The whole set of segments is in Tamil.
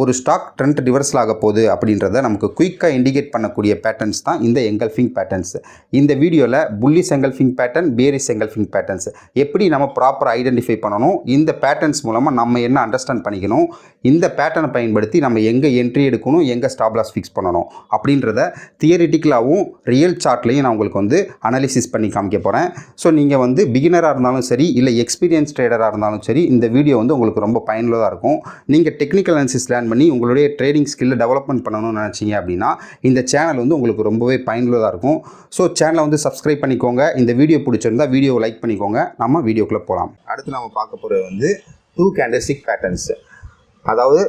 ஒரு ஸ்டாக் ட்ரெண்ட் ரிவர்ஸல் ஆக போகுது அப்படின்றத நமக்கு குயிக்காக இண்டிகேட் பண்ணக்கூடிய பேட்டர்ன்ஸ் தான் இந்த எங்கல்ஃபிங் பேட்டர்ன்ஸ். இந்த வீடியோவில் bullish engulfing pattern, bearish engulfing patterns எப்படி நம்ம ப்ராப்பராக ஐடென்டிஃபை பண்ணணும், இந்த பேட்டர்ன்ஸ் மூலமாக நம்ம என்ன அண்டர்ஸ்டாண்ட் பண்ணிக்கணும், இந்த பேட்டர்னை பயன்படுத்தி நம்ம எங்கே என்ட்ரி எடுக்கணும், எங்கே ஸ்டாப் லாஸ் ஃபிக்ஸ் பண்ணணும் அப்படின்றத தியரிட்டிக்கலாகவும் ரியல் சார்ட்லையும் நான் உங்களுக்கு வந்து அனாலிசிஸ் பண்ணி காமிக்க போகிறேன். ஸோ நீங்கள் வந்து பிகினராக இருந்தாலும் சரி, இல்லை எக்ஸ்பீரியன்ஸ் ட்ரேடராக இருந்தாலும் சரி, இந்த வீடியோ வந்து உங்களுக்கு ரொம்ப பயனுள்ளதாக இருக்கும். நீங்கள் டெக்னிக்கல் அனாலிசிஸ் லேர்ன் பண்ணி உங்களுடைய ட்ரேடிங் ஸ்கில்லை டெவலப்மெண்ட் பண்ணணும்னு நினச்சிங்க அப்படின்னா இந்த சேனல் வந்து உங்களுக்கு ரொம்பவே பயனுள்ளதாக இருக்கும். ஸோ சேனலை வந்து சப்ஸ்கிரைப் பண்ணிக்கோங்க. இந்த வீடியோ பிடிச்சிருந்தா வீடியோவை லைக் பண்ணிக்கோங்க. நம்ம வீடியோக்குள்ளே போகலாம். அடுத்து நம்ம பார்க்க போகிறது வந்து 2 கேண்டில்ஸ்டிக் பேட்டர்ன்ஸ். அதாவது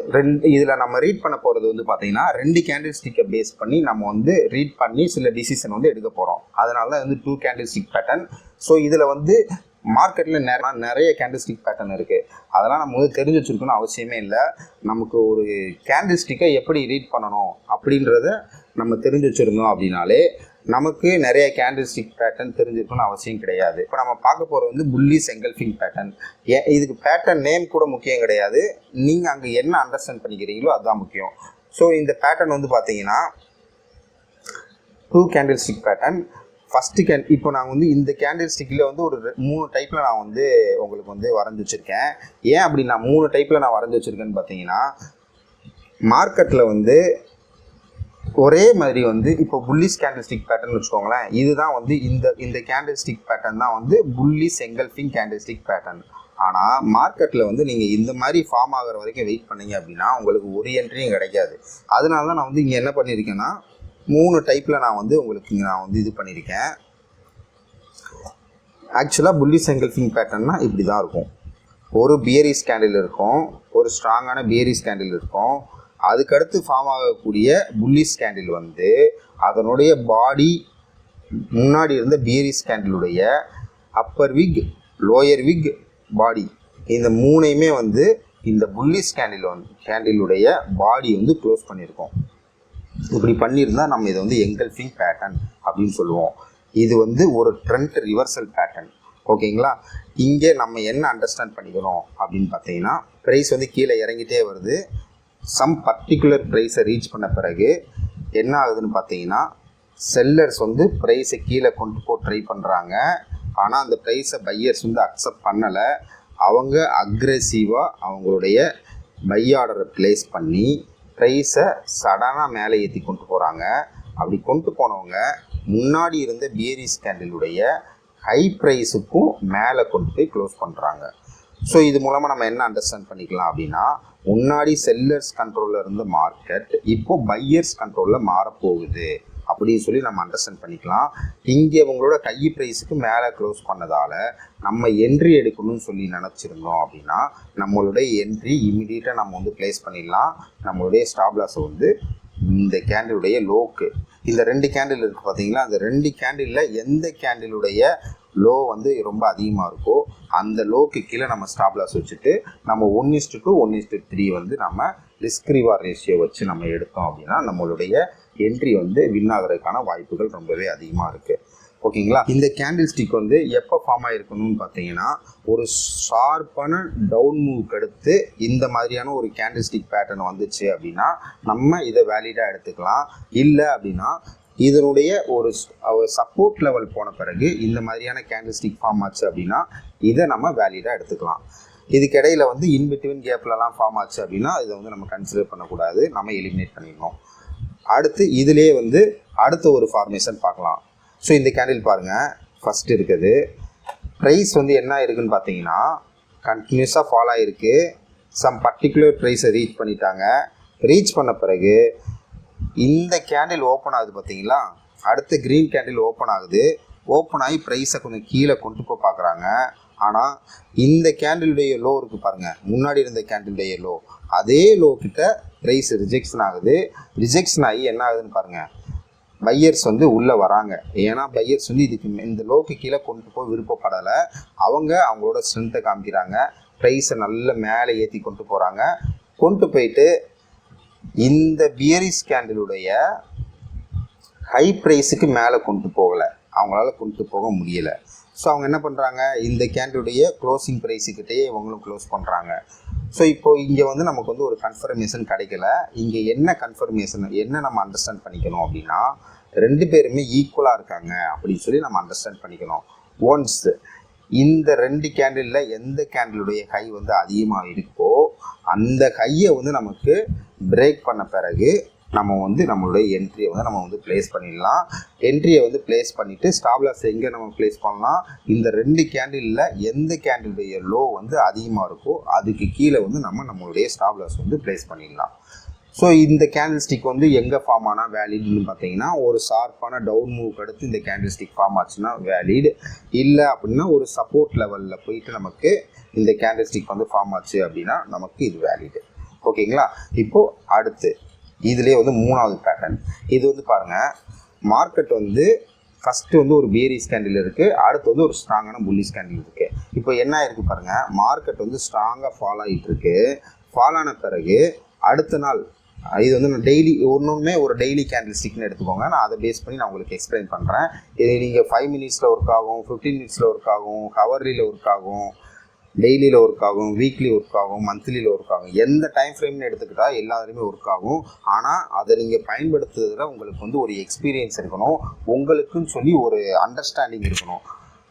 இதில் நம்ம ரீட் பண்ண போகிறது வந்து பார்த்தீங்கன்னா 2 கேண்டில்ஸ்டிக்கை பேஸ் பண்ணி நம்ம வந்து ரீட் பண்ணி சில டிசிஷன் வந்து எடுக்க போகிறோம். அதனால தான் வந்து 2 கேண்டில்ஸ்டிக் பேட்டர்ன். ஸோ இதில் வந்து மார்க்கெட்டில் நிறைய கேண்டில்ஸ்டிக் பேட்டர்ன் இருக்குது. அதெல்லாம் நம்ம வந்து தெரிஞ்சு வச்சுருக்கணும் அவசியமே இல்லை. நமக்கு ஒரு கேண்டில்ஸ்டிக்கை எப்படி ரீட் பண்ணணும் அப்படின்றத நம்ம தெரிஞ்சு வச்சுருந்தோம் அப்படின்னாலே நமக்கு நிறைய கேண்டில்ஸ்டிக் பேட்டர்ன் தெரிஞ்சிருக்கணும்னு அவசியம் கிடையாது. இப்போ நம்ம பார்க்க போகிறது வந்து புல்லிஷ் எங்கல்ஃபிங் பேட்டர்ன். இதுக்கு பேட்டர்ன் நேம் கூட முக்கியம் கிடையாது, நீங்கள் அங்கே என்ன அண்டர்ஸ்டாண்ட் பண்ணிக்கிறீங்களோ அதுதான் முக்கியம். ஸோ இந்த பேட்டர்ன் வந்து பார்த்தீங்கன்னா 2 கேண்டில்ஸ்டிக் பேட்டர்ன். ஃபஸ்ட்டு இப்போ நான் வந்து இந்த கேண்டில்ஸ்டிக்கில் வந்து ஒரு 3 டைப்பில் நான் வந்து உங்களுக்கு வந்து வரைஞ்சி வச்சுருக்கேன். ஏன் அப்படி நான் 3 டைப்பில் நான் வரைஞ்சி வச்சுருக்கேன்னு பார்த்தீங்கன்னா, மார்க்கெட்டில் வந்து ஒரே மாதிரி வந்து இப்போ புல்லிஷ் கேண்டில்ஸ்டிக் பேட்டர்ன் வச்சுக்கோங்களேன். இதுதான் வந்து இந்த கேண்டில்ஸ்டிக் பேட்டர்ன் தான் வந்து புல்லிஷ் எங்கல்ஃபிங் கேண்டில்ஸ்டிக் பேட்டர்ன். ஆனால் மார்க்கெட்டில் வந்து நீங்கள் இந்த மாதிரி ஃபார்ம் ஆகிற வரைக்கும் வெயிட் பண்ணீங்க அப்படின்னா உங்களுக்கு ஒரு என்ட்ரியும் கிடைக்காது. அதனால தான் நான் வந்து இங்கே என்ன பண்ணியிருக்கேன்னா 3 டைப்பில் நான் வந்து உங்களுக்கு நான் வந்து இது பண்ணியிருக்கேன். ஆக்சுவலாக புல்லிஷ் எங்கல்ஃபிங் பேட்டர்னா இப்படி தான் இருக்கும். ஒரு பியரிஷ் கேண்டில் இருக்கும், ஒரு ஸ்ட்ராங்கான பியரிஷ் கேண்டில் இருக்கும். அதுக்கடுத்து ஃபார்ம் ஆகக்கூடிய புல்லிஷ் கேண்டில் வந்து அதனுடைய பாடி முன்னாடி இருந்த பியரிஷ் கேண்டிலுடைய அப்பர் விக், லோயர் விக், பாடி இந்த 3ஐயுமே வந்து இந்த புல்லிஷ் கேண்டிலுடைய பாடி வந்து க்ளோஸ் பண்ணியிருக்கோம். இப்படி பண்ணியிருந்தால் நம்ம இதை வந்து எங்கல்ஃபிங் பேட்டர்ன் அப்படின்னு சொல்லுவோம். இது வந்து ஒரு ட்ரெண்ட் ரிவர்சல் பேட்டர்ன். ஓகேங்களா? இங்கே நம்ம என்ன அண்டர்ஸ்டாண்ட் பண்ணிக்கணும் அப்படின்னு பார்த்தீங்கன்னா, ப்ரைஸ் வந்து கீழே இறங்கிட்டே வருது. சம் பர்டிகுலர் ப்ரைஸை ரீச் பண்ண பிறகு என்ன ஆகுதுன்னு பார்த்தீங்கன்னா, செல்லர்ஸ் வந்து ப்ரைஸை கீழே கொண்டு போக ட்ரை பண்ணுறாங்க. ஆனால் அந்த ப்ரைஸை பையர்ஸ் வந்து அக்செப்ட் பண்ணலை. அவங்க அக்ரெசிவாக அவங்களுடைய பை ஆர்டரை ப்ளேஸ் பண்ணி ப்ரைஸை சடனாக மேலே ஏற்றி கொண்டு போகிறாங்க. அப்படி கொண்டு போனவங்க முன்னாடி இருந்த பியரிஷ் கேண்டிலுடைய ஹை ப்ரைஸுக்கும் மேலே கொண்டு போய் க்ளோஸ் பண்ணுறாங்க. ஸோ இது மூலமாக நம்ம என்ன அண்டர்ஸ்டாண்ட் பண்ணிக்கலாம் அப்படின்னா, முன்னாடி செல்லர்ஸ் கண்ட்ரோலில் இருந்த மார்க்கெட் இப்போது பையர்ஸ் கண்ட்ரோலில் மாறப்போகுது அப்படின்னு சொல்லி நம்ம அண்டர்ஸ்டாண்ட் பண்ணிக்கலாம். இங்கே உங்களோட கை ப்ரைஸுக்கு மேலே க்ளோஸ் பண்ணதால் நம்ம என்ட்ரி எடுக்கணும்னு சொல்லி நினச்சிருந்தோம் அப்படின்னா நம்மளுடைய என்ட்ரி இமீடியட்டாக நம்ம வந்து ப்ளேஸ் பண்ணிடலாம். நம்மளுடைய ஸ்டாப் லாஸை வந்து இந்த கேண்டிலுடைய லோக்கு, இந்த 2 கேண்டில் இருக்குது பார்த்தீங்களா, அந்த 2 கேண்டிலில் எந்த கேண்டிலுடைய லோ வந்து ரொம்ப அதிகமாக இருக்கோ அந்த லோக்கு கீழே நம்ம ஸ்டாப் லாஸ் வச்சுட்டு நம்ம 1:2 1:3 வந்து நம்ம ரிஸ்க் ரிவார்ட் ரேஷியோ வச்சு நம்ம எடுத்தோம் அப்படின்னா நம்மளுடைய என்ட்ரி வந்து வின் ஆகிறதுக்கான வாய்ப்புகள் ரொம்பவே அதிகமாக இருக்குது. ஓகேங்களா? இந்த கேண்டில் ஸ்டிக் வந்து எப்போ ஃபார்ம் ஆகிருக்கணும்னு பார்த்தீங்கன்னா, ஒரு ஷார்ப்பான டவுன் மூவ்க்கு அடுத்து இந்த மாதிரியான ஒரு கேண்டில் ஸ்டிக் பேட்டர்ன் வந்துச்சு அப்படின்னா நம்ம இதை வேலிடாக எடுத்துக்கலாம். இல்லை அப்படின்னா இதனுடைய ஒரு சப்போர்ட் லெவல் போன பிறகு இந்த மாதிரியான கேண்டில் ஸ்டிக் ஃபார்ம் ஆச்சு அப்படின்னா இதை நம்ம வேலிடாக எடுத்துக்கலாம். இதுக்கிடையில் வந்து இன்பிட்வீன் கேப்லலாம் ஃபார்ம் ஆச்சு அப்படின்னா இதை வந்து நம்ம கன்சிடர் பண்ணக்கூடாது, நம்ம எலிமினேட் பண்ணிடணும். அடுத்து இதிலே வந்து அடுத்த ஒரு ஃபார்மேஷன் பார்க்கலாம். ஸோ இந்த கேண்டில் பாருங்கள், ஃபஸ்ட்டு இருக்குது ப்ரைஸ் வந்து என்ன இருக்குதுன்னு பார்த்தீங்கன்னா கண்டினியூஸாக ஃபாலோ ஆகிருக்கு. சம் பர்டிகுலர் ப்ரைஸை ரீச் பண்ணிட்டாங்க. ரீச் பண்ண பிறகு இந்த கேண்டில் ஓப்பன் ஆகுது பார்த்தீங்களா, அடுத்து க்ரீன் கேண்டில் ஓப்பன் ஆகுது. ஓப்பன் ஆகி ப்ரைஸை கொஞ்சம் கீழே கொண்டு போய் பார்க்குறாங்க. ஆனால் இந்த கேண்டிலுடைய லோ இருக்குது பாருங்கள், முன்னாடி இருந்த கேண்டிலுடைய லோ, அதே லோ கிட்ட ப்ரைஸ் ரிஜெக்ஷன் ஆகுது. ரிஜெக்ஷன் ஆகி என்ன ஆகுதுன்னு பாருங்கள், பையர்ஸ் வந்து உள்ளே வராங்க. ஏன்னா பையர்ஸ் வந்து இதுக்கு இந்த லோக்கு கீழே கொண்டு போய் விருப்பப்படலை. அவங்களோட ஸ்ட்ரென்த்தை காமிக்கிறாங்க. ப்ரைஸை நல்ல மேலே ஏற்றி கொண்டு போகிறாங்க. கொண்டு போயிட்டு இந்த பியரிஷ் கேண்டிலுடைய ஹை ப்ரைஸுக்கு மேலே கொண்டு போகலை, அவங்களால கொண்டு போக முடியலை. ஸோ அவங்க என்ன பண்ணுறாங்க, இந்த கேண்டிலுடைய க்ளோசிங் ப்ரைஸுக்கிட்டே இவங்களும் க்ளோஸ் பண்ணுறாங்க. ஸோ இப்போ இங்கே வந்து நமக்கு வந்து ஒரு கன்ஃபர்மேஷன் கிடைக்கல. இங்கே என்ன கன்ஃபர்மேஷன் என்ன நம்ம அண்டர்ஸ்டாண்ட் பண்ணிக்கணும் அப்படின்னா, 2 பேருமே ஈக்குவலாக இருக்காங்க அப்படின்னு சொல்லி நம்ம அண்டர்ஸ்டாண்ட் பண்ணிக்கணும். ஒன்ஸ் இந்த 2 கேண்டிலில் எந்த கேண்டிலுடைய ஹை வந்து அதிகமாக இருக்கோ அந்த ஹையை வந்து நமக்கு பிரேக் பண்ண பிறகு நம்ம வந்து நம்மளுடைய என்ட்ரியை வந்து நம்ம வந்து ப்ளேஸ் பண்ணிடலாம். என்ட்ரியை வந்து ப்ளேஸ் பண்ணிவிட்டு ஸ்டாப் லாஸ் எங்கே நம்ம ப்ளேஸ் பண்ணலாம், இந்த 2 கேண்டிலில் எந்த கேண்டிலுடைய லோ வந்து அதிகமாக இருக்கோ அதுக்கு கீழே வந்து நம்மளுடைய ஸ்டாப் லாஸ் வந்து ப்ளேஸ் பண்ணிடலாம். ஸோ இந்த கேண்டில் ஸ்டிக் வந்து எங்கே ஃபார்ம் ஆனால் வேலிட்னு பார்த்தீங்கன்னா, ஒரு ஷார்ப்பான டவுன் மூவ்க்கு அடுத்து இந்த கேண்டில் ஸ்டிக் ஃபார்ம் ஆச்சுன்னா வேலிட். இல்லை அப்படின்னா ஒரு சப்போர்ட் லெவலில் போயிட்டு நமக்கு இந்த கேண்டில் ஸ்டிக் வந்து ஃபார்ம் ஆச்சு அப்படின்னா நமக்கு இது வேலிடு. ஓகேங்களா? இப்போது அடுத்து இதுலேயே வந்து 3வது பேட்டர்ன். இது வந்து பாருங்கள், மார்க்கெட் வந்து ஃபஸ்ட்டு வந்து ஒரு பியரிஷ் கேண்டில் இருக்குது, அடுத்து வந்து ஒரு ஸ்ட்ராங்கான புல்லிஷ் கேண்டில் இருக்குது. இப்போ என்ன ஆயிருக்கு பாருங்கள், மார்க்கெட் வந்து ஸ்ட்ராங்காக ஃபால் ஆகிட்டு இருக்கு. ஃபால் ஆன பிறகு அடுத்த நாள் இது வந்து நான் டெய்லி ஒன்றுமே ஒரு டெய்லி கேண்டில் ஸ்டிக்னு எடுத்துக்கோங்க. நான் அதை பேஸ் பண்ணி நான் உங்களுக்கு எக்ஸ்பிளைன் பண்ணுறேன். இது நீங்கள் 5 மினிட்ஸில் ஒர்க் ஆகும், 15 மினிட்ஸில் ஒர்க் ஆகும், ஹவர்லியில் ஒர்க் ஆகும், டெய்லியில் ஒர்க் ஆகும், வீக்லி ஒர்க் ஆகும், மந்த்லியில் ஒர்க் ஆகும். எந்த டைம் ஃப்ரேம்னு எடுத்துக்கிட்டால் எல்லாத்துலேயுமே ஒர்க் ஆகும். ஆனால் அதை நீங்கள் பயன்படுத்துறதுல உங்களுக்கு வந்து ஒரு எக்ஸ்பீரியன்ஸ் இருக்கணும், உங்களுக்குன்னு சொல்லி ஒரு அண்டர்ஸ்டாண்டிங் இருக்கணும்.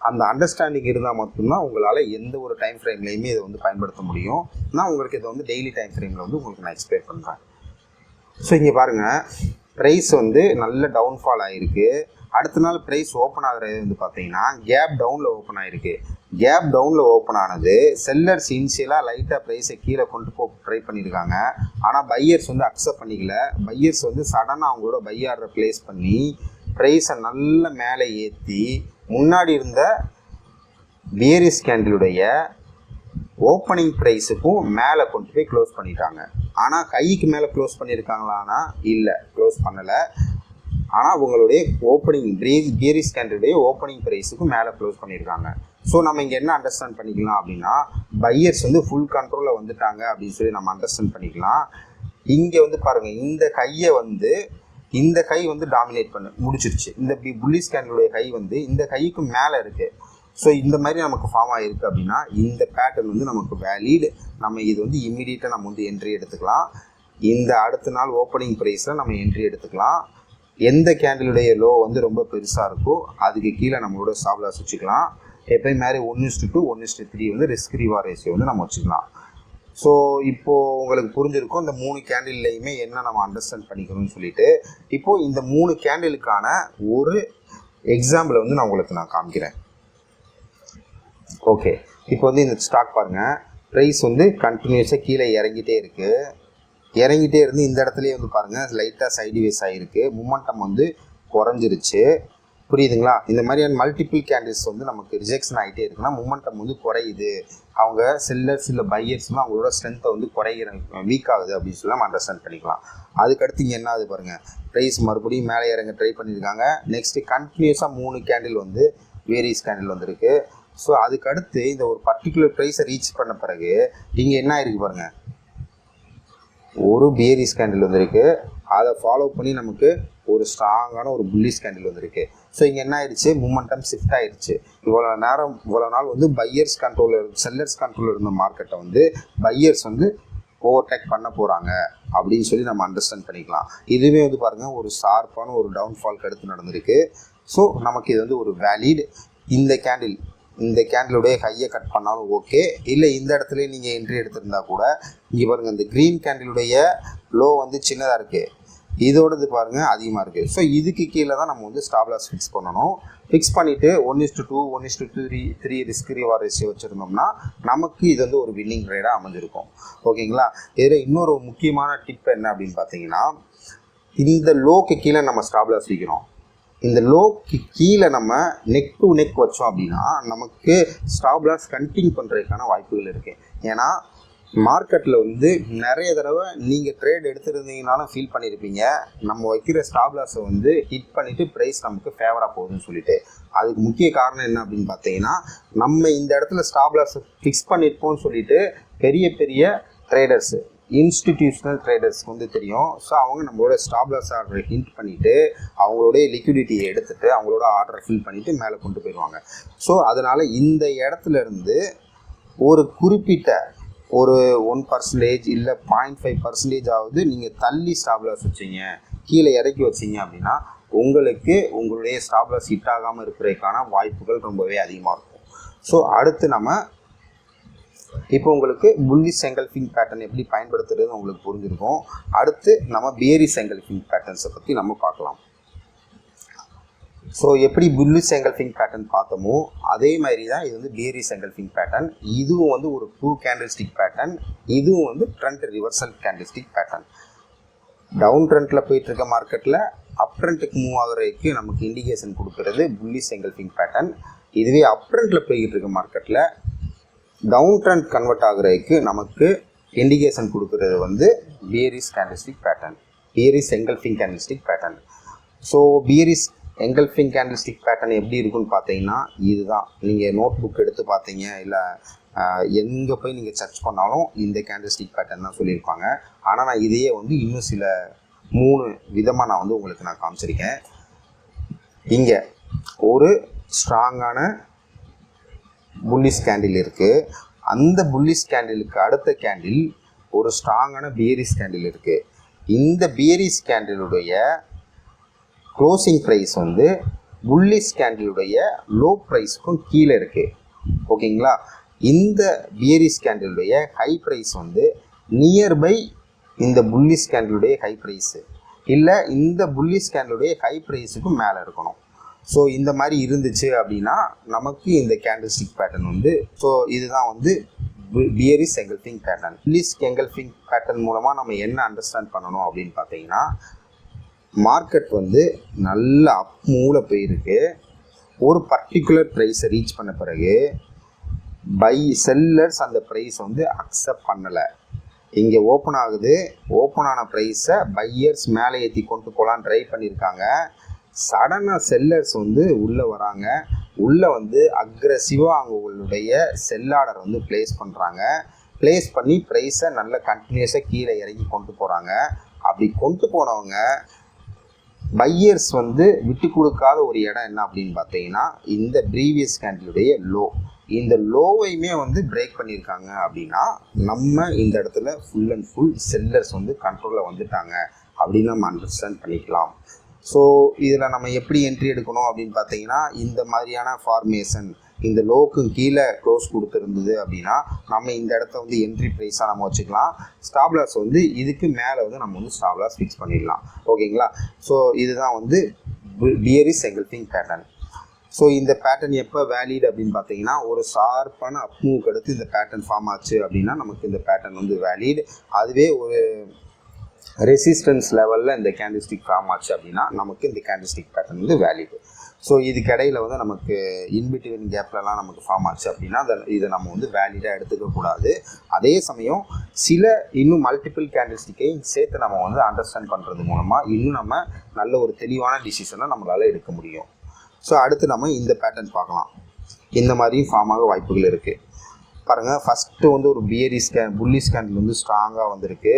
அந்த அண்டர்ஸ்டாண்டிங் இருந்தால் மட்டும்தான் உங்களால் எந்த ஒரு டைம் ஃப்ரேம்லேயுமே இதை வந்து பயன்படுத்த முடியும். நான் உங்களுக்கு இதை வந்து டெய்லி டைம் ஃப்ரேமில் வந்து உங்களுக்கு நான் எக்ஸ்பிளைன் பண்ணுறேன். ஸோ இங்கே பாருங்கள், ப்ரைஸ் வந்து நல்ல டவுன்ஃபால் ஆகிருக்கு. அடுத்த நாள் ப்ரைஸ் ஓப்பன் ஆகிறது வந்து பார்த்தீங்கன்னா கேப் டவுனில் ஓப்பன் ஆகிருக்கு. கேப் டவுனில் ஓப்பன் ஆனது செல்லர்ஸ் இனிஷியலாக லைட்டாக ப்ரைஸை கீழே கொண்டு போக ட்ரை பண்ணியிருக்காங்க. ஆனால் பையர்ஸ் வந்து அக்செப்ட் பண்ணிக்கல. பையர்ஸ் வந்து சடனாக அவங்களோட பை ஆர்டரை ப்ளேஸ் பண்ணி ப்ரைஸை நல்ல மேலே ஏற்றி முன்னாடி இருந்த பியரிஷ் கேண்டிலுடைய ஓப்பனிங் ப்ரைஸுக்கும் மேலே கொண்டு போய் க்ளோஸ் பண்ணிட்டாங்க. ஆனால் கைக்கு மேலே க்ளோஸ் பண்ணியிருக்காங்களான்னா இல்லை, க்ளோஸ் பண்ணலை. ஆனால் அவங்களுடைய ஓப்பனிங் பியரிஷ் கேண்டிலுடைய ஓப்பனிங் ப்ரைஸுக்கும் மேலே க்ளோஸ் பண்ணியிருக்காங்க. ஸோ நம்ம இங்கே என்ன அண்டர்ஸ்டாண்ட் பண்ணிக்கலாம் அப்படின்னா, பையர்ஸ் வந்து ஃபுல் கண்ட்ரோலில் வந்துட்டாங்க அப்படின்னு சொல்லி நம்ம அண்டர்ஸ்டாண்ட் பண்ணிக்கலாம். இங்கே வந்து பாருங்கள், இந்த கை வந்து டாமினேட் முடிச்சிருச்சு. இந்த புல்லிஷ் கேண்டிலுடைய கை வந்து இந்த கைக்கு மேலே இருக்குது. ஸோ இந்த மாதிரி நமக்கு ஃபார்ம் ஆகிருக்கு அப்படின்னா இந்த பேட்டர்ன் வந்து நமக்கு வேலிட். நம்ம இது வந்து இம்மிடியேட்டாக நம்ம வந்து என்ட்ரி எடுத்துக்கலாம். இந்த அடுத்த நாள் ஓப்பனிங் ப்ரைஸில் நம்ம என்ட்ரி எடுத்துக்கலாம். எந்த கேண்டிலுடைய லோ வந்து ரொம்ப பெருசாக இருக்கோ அதுக்கு கீழே நம்மளோட ஸ்டாப் லாஸ் வச்சுக்கலாம். எப்பயும் மாதிரி 1:2 1:3 வந்து ரிஸ்க் ரிவார்ட் ரேஷியோ வந்து நம்ம வச்சுக்கலாம். ஸோ இப்போது உங்களுக்கு புரிஞ்சிருக்கும் இந்த 3 கேண்டில்லையுமே என்ன நம்ம அண்டர்ஸ்டாண்ட் பண்ணிக்கணும்னு சொல்லிட்டு. இப்போது இந்த 3 கேண்டிலுக்கான ஒரு எக்ஸாம்பிளை வந்து நான் உங்களுக்கு காமிக்கிறேன். ஓகே, இப்போ வந்து இந்த ஸ்டாக் பாருங்கள், ப்ரைஸ் வந்து கண்டினியூஸாக கீழே இறங்கிட்டே இருந்து இந்த இடத்துலையே வந்து பாருங்கள் லைட்டாக சைட்வேஸ் ஆகிருக்கு. மொமெண்டம் வந்து குறைஞ்சிருச்சு. புரியுதுங்களா? இந்த மாதிரியான மல்டிபிள் கேண்டில்ஸ் வந்து நமக்கு ரிஜெக்ஷன் ஆகிட்டே இருக்குன்னா மொமெண்டம் வந்து குறையுது. அவங்க செல்லர்ஸ் இல்லை பையர்ஸ்லாம் அவங்களோட ஸ்ட்ரென்த்தை வந்து வீக் ஆகுது அப்படின்னு சொல்லி நம்ம அண்டர்ஸ்டாண்ட் பண்ணிக்கலாம். அதுக்கடுத்து இங்கே என்ன ஆகுது பாருங்கள், ப்ரைஸ் மறுபடியும் மேலே இறங்க ட்ரை பண்ணியிருக்காங்க. நெக்ஸ்ட்டு கண்டினியூஸாக 3 கேண்டில் வந்து வேரியஸ் கேண்டில் வந்துருக்கு. ஸோ அதுக்கடுத்து இந்த ஒரு பர்டிகுலர் ப்ரைஸை ரீச் பண்ண பிறகு இங்கே என்ன ஆயிருக்கு பாருங்கள், ஒரு பியரிஷ் கேண்டில் வந்திருக்கு. அதை ஃபாலோ பண்ணி நமக்கு ஒரு ஸ்ட்ராங்கான ஒரு புல்லிஷ் கேண்டில் வந்திருக்கு. ஸோ இங்கே என்ன ஆயிடுச்சு, மூமெண்டம் ஷிஃப்ட் ஆயிடுச்சு. இவ்வளோ நாள் வந்து பையர்ஸ் கண்ட்ரோலில் செல்லர்ஸ் கண்ட்ரோலில் இருந்த மார்க்கெட்டை வந்து பையர்ஸ் வந்து ஓவர்டேக் பண்ண போகிறாங்க அப்படின்னு சொல்லி நம்ம அண்டர்ஸ்டாண்ட் பண்ணிக்கலாம். இதுவே வந்து பாருங்கள் ஒரு ஷார்ப்பான ஒரு டவுன்ஃபால்க்கு அடுத்து நடந்திருக்கு. ஸோ நமக்கு இது வந்து ஒரு வேலிட். இந்த கேண்டிலுடைய ஹையை கட் பண்ணாலும் ஓகே, இல்லை இந்த இடத்துல நீங்கள் என்ட்ரி எடுத்திருந்தா கூட இங்கே பாருங்கள் இந்த க்ரீன் கேண்டிலுடைய லோ வந்து சின்னதாக இருக்குது, இதோடது பாருங்கள் அதிகமாக இருக்குது. ஸோ இதுக்கு கீழே தான் நம்ம வந்து ஸ்டாப் லாஸ் ஃபிக்ஸ் பண்ணணும். ஃபிக்ஸ் பண்ணிவிட்டு 1:2 1:3 ரிஸ்க் ரிவார்ட் ரேஷியோ வச்சுருந்தோம்னா நமக்கு இது வந்து ஒரு வின்னிங் ட்ரேடாக அமைஞ்சிருக்கும். ஓகேங்களா? இதில் இன்னொரு முக்கியமான டிப் என்ன அப்படின்னு பார்த்தீங்கன்னா, இந்த லோக்கு கீழே நம்ம ஸ்டாப் லாஸ் வைக்கிறோம். இந்த லோக்கு கீழே நம்ம நெக் டு நெக் வச்சோம் அப்படின்னா நமக்கு ஸ்டாப் லாஸ் கண்டினியூ பண்ணுறதுக்கான வாய்ப்புகள் இருக்குது. ஏன்னா மார்க்கெட்டில் வந்து நிறைய தடவை நீங்கள் ட்ரேட் எடுத்துருந்தீங்கனாலும் ஃபீல் பண்ணியிருப்பீங்க, நம்ம வைக்கிற ஸ்டாப் லாஸை வந்து ஹிட் பண்ணிவிட்டு ப்ரைஸ் நமக்கு ஃபேவராக போகுதுன்னு சொல்லிட்டு. அதுக்கு முக்கிய காரணம் என்ன அப்படின்னு பார்த்தீங்கன்னா, நம்ம இந்த இடத்துல ஸ்டாப் லாஸை ஃபிக்ஸ் பண்ணியிருப்போம்னு சொல்லிட்டு பெரிய ட்ரேடர்ஸு இன்ஸ்டிடியூஷனல் ட்ரேடர்ஸ்க்கு வந்து தெரியும். ஸோ அவங்க நம்மளோட ஸ்டாப் லாஸ் ஆர்டரை ஹிண்ட் பண்ணிவிட்டு அவங்களுடைய லிக்விடிட்டியை எடுத்துகிட்டு அவங்களோட ஆர்டரை ஃபில் பண்ணிவிட்டு மேலே கொண்டு போயிடுவாங்க. ஸோ அதனால் இந்த இடத்துல இருந்து ஒரு குறிப்பிட்ட ஒரு 1% இல்லை 0.5% ஆகுது நீங்கள் தள்ளி ஸ்டாப் லாஸ் வச்சிங்க, கீழே இறக்கி வச்சிங்க அப்படின்னா உங்களுக்கு உங்களுடைய ஸ்டாப் லாஸ் ஹிட் ஆகாமல் இருக்கிறதுக்கான வாய்ப்புகள் ரொம்பவே அதிகமாக இருக்கும். ஸோ அடுத்து நம்ம இப்போ உங்களுக்கு புல்லிஷ் எங்கல்ஃபிங் பேட்டர்ன் எப்படி பயன்படுத்துறது உங்களுக்கு புரிஞ்சிருக்கும். அடுத்து நம்ம பியரிஷ் எங்கல்ஃபிங் பேட்டர்ன்ஸை பற்றி நம்ம பார்க்கலாம். ஸோ எப்படி புல்லிஷ் எங்கல்ஃபிங் பேட்டர்ன் பார்த்தோமோ அதே மாதிரி தான் இது வந்து பியரிஷ் எங்கல்ஃபிங் பேட்டர்ன். இதுவும் வந்து ஒரு 2 கேண்டில்ஸ்டிக் பேட்டர்ன், இதுவும் வந்து trend reversal candlestick pattern. Down ட்ரெண்டில் போயிட்டு இருக்க மார்க்கெட்டில் அப் ட்ரெண்டுக்கு மூவ் ஆகுறதுக்கு நமக்கு இண்டிகேஷன் கொடுக்கறது புல்லிஷ் எங்கல்ஃபிங் பேட்டர்ன். இதுவே அப் ட்ரெண்டில் போய்கிட்டு இருக்க மார்க்கெட்டில் டவுன் ட்ரெண்ட் கன்வெர்ட் ஆகுறதுக்கு நமக்கு இண்டிகேஷன் கொடுக்கறது வந்து bearish candlestick pattern, bearish engulfing candlestick pattern. So bearish engulfing candlestick pattern எப்படி இருக்குன்னு பார்த்தீங்கன்னா இதுதான். நீங்கள் நோட் புக் எடுத்து பார்த்தீங்க இல்லை எங்கே போய் நீங்கள் சர்ச் பண்ணாலும் இந்த கேண்டில்ஸ்டிக் பேட்டர்ன் தான் சொல்லியிருப்பாங்க. ஆனால் நான் இதையே வந்து இன்னும் சில 3 விதமாக நான் வந்து உங்களுக்கு நான் காமிச்சிருக்கேன். இங்கே ஒரு ஸ்ட்ராங்கான புல்லிஷ் கேண்டில் இருக்குது. அந்த புல்லிஷ் கேண்டிலுக்கு அடுத்த கேண்டில் ஒரு ஸ்ட்ராங்கான பியரிஷ் கேண்டில் இருக்குது. இந்த பியரிஷ் கேண்டிலுடைய க்ளோசிங் ப்ரைஸ் வந்து புல்லிஷ் கேண்டிலுடைய லோ ப்ரைஸுக்கும் கீழே இருக்குது. ஓகேங்களா? இந்த பியரிஷ் கேண்டிலுடைய ஹை ப்ரைஸ் வந்து நியர்பை இந்த புல்லிஷ் கேண்டிலுடைய ஹை ப்ரைஸு, இல்லை இந்த புல்லிஷ் கேண்டிலுடைய ஹை ப்ரைஸுக்கும் மேலே இருக்கணும். ஸோ இந்த மாதிரி இருந்துச்சு அப்படின்னா நமக்கு இந்த கேண்டில்ஸ்டிக் பேட்டர்ன் வந்து ஸோ இதுதான் வந்து bearish engulfing pattern. Bullish engulfing pattern மூலமாக நம்ம என்ன அண்டர்ஸ்டாண்ட் பண்ணணும் அப்படின்னு பார்த்தீங்கன்னா, மார்க்கெட் வந்து நல்ல அப் மூவ்ல போயிருக்கு. ஒரு பர்டிகுலர் ப்ரைஸை ரீச் பண்ண பிறகு செல்லர்ஸ் அந்த ப்ரைஸ் வந்து அக்செப்ட் பண்ணலை. இங்கே ஓப்பன் ஆகுது, ஓப்பன் ஆன ப்ரைஸை பையர்ஸ் மேலே ஏற்றி கொண்டு போகலான்னு ட்ரை பண்ணியிருக்காங்க. சடனாக செல்லர்ஸ் வந்து உள்ளே வராங்க. உள்ளே வந்து அக்ரெசிவாக அவங்களுடைய செல் ஆர்டர் வந்து ப்ளேஸ் பண்ணுறாங்க. ப்ளேஸ் பண்ணி ப்ரைஸை நல்ல கண்டினியூஸாக கீழே இறங்கி கொண்டு போகிறாங்க. அப்படி கொண்டு போனவங்க பையர்ஸ் வந்து விட்டு கொடுக்காத ஒரு இடம் என்ன அப்படின்னு பார்த்தீங்கன்னா இந்த ப்ரீவியஸ் கேண்டிலுடைய லோ. இந்த லோவையுமே வந்து பிரேக் பண்ணியிருக்காங்க அப்படின்னா நம்ம இந்த இடத்துல ஃபுல் அண்ட் ஃபுல் செல்லர்ஸ் வந்து கண்ட்ரோலில் வந்துட்டாங்க அப்படின்னு நம்ம அண்டர்ஸ்டாண்ட் பண்ணிக்கலாம். ஸோ இதில் நம்ம எப்படி என்ட்ரி எடுக்கணும் அப்படின்னு பார்த்தீங்கன்னா, இந்த மாதிரியான ஃபார்மேஷன் இந்த லோக்கு கீழே க்ளோஸ் கொடுத்துருந்தது அப்படின்னா நம்ம இந்த இடத்த வந்து என்ட்ரி ப்ரைஸாக நம்ம வச்சுக்கலாம். ஸ்டாப் லாஸ் வந்து இதுக்கு மேலே வந்து நம்ம வந்து ஸ்டாப் லாஸ் ஃபிக்ஸ் பண்ணிடலாம். ஓகேங்களா? ஸோ இதுதான் வந்து பியரிஷ் எங்கல்ஃபிங் பேட்டர்ன். ஸோ இந்த பேட்டர்ன் எப்போ வேலிட் அப்படின்னு பார்த்தீங்கன்னா, ஒரு ஷார்ப்பான அப் மூவ்க்கு அடுத்து இந்த பேட்டர்ன் ஃபார்ம் ஆச்சு அப்படின்னா நமக்கு இந்த பேட்டர்ன் வந்து வேலிட். அதுவே ஒரு ரெசிஸ்டன்ஸ் லெவலில் இந்த கேண்டில்ஸ்டிக் ஃபார்ம் ஆச்சு அப்படின்னா நமக்கு இந்த கேண்டில்ஸ்டிக் பேட்டர்ன் வந்து வேலிட். ஸோ இதுக்கு இடையில் வந்து நமக்கு இன்பிட்வீன் கேப்லலாம் நமக்கு ஃபார்ம் ஆச்சு அப்படின்னா இதை நம்ம வந்து வேலிடாக எடுத்துக்கக்கூடாது. அதே சமயம் சில இன்னும் மல்டிபிள் கேண்டில்ஸ்டிக்கையும் சேர்த்து நம்ம வந்து அண்டர்ஸ்டாண்ட் பண்ணுறது மூலமாக இன்னும் நம்ம நல்ல ஒரு தெளிவான டிசிஷனை நம்மளால் எடுக்க முடியும். ஸோ அடுத்து நம்ம இந்த பேட்டர்ன் பார்க்கலாம். இந்த மாதிரியும் ஃபார்ம் ஆக வாய்ப்புகள் இருக்குது. பாருங்கள், ஃபஸ்ட்டு வந்து ஒரு புல்லிஷ் கேண்டில் வந்து ஸ்ட்ராங்காக வந்திருக்கு.